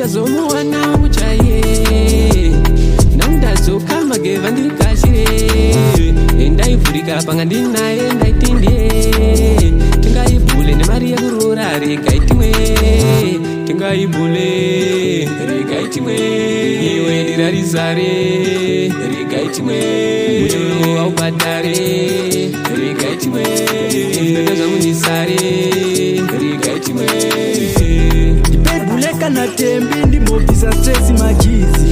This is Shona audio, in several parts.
ndazomuwana muchaye namdazoka mageva ndirikashire ndaivhurika panga ndinaye ndaitindie tingaibhule nemari yekurora regai timwe tingaibhule regai timwe iwe ndirarizare regai timwe mucholo aubhadhare regai timwe ndoto zvangu ndisare regai timwe ndipebhuleka natembi ndimobvisa stresi machizi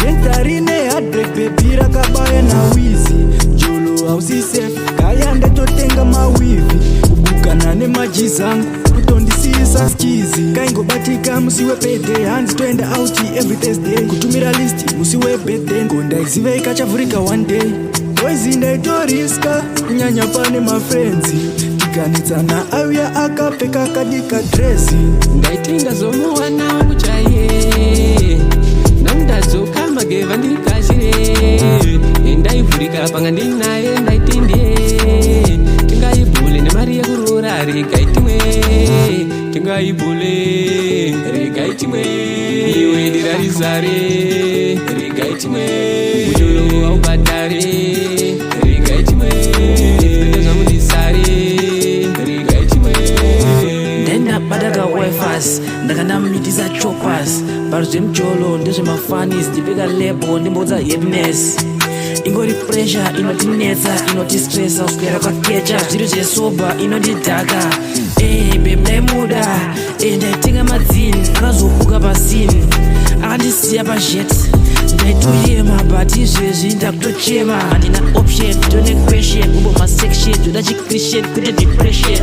dentarine heartbreak bebi rakabaya nawizi jolo hausi safe kaya ndatotenga mawivi kubukana nemajizi angu kutondisiisa skizi kaingobatika musi wepede hanzi toenda out every Thursday kutumira list musi webirthday ngondaizive ikachavhurika one day boizi ndaitoriska kunyanya pane mafriendsi tiganitsana auya akapfeka kadika dresi ndaiti ndazomuwana muchaye namdazoka mageva ndirikashire ndaivhurika panga ndinaye ndaitindie tingaibhule nemari yekurora regai timwe tingaibhule regai timwe iwe ndirarizare regai timwe mucholo aubhadhare regai timwe ndoto zvangu ndisare regai timwe ndendabadaka wifas ndakandamitisa chopas baro zvemujolo ndezvemafanis ndipeka lebo ndimbodza happiness ingori pressure inotinetsa inotistresa kuswera kwakecha zviro zvesoba inotidhaka bebdaimuda ndaitenga madzini akazobuka pasini akandisiya pazhet ndaitoyema but izvezvi ndakutochema handina option ndone question ubo masection ndoda chichristien kwete depression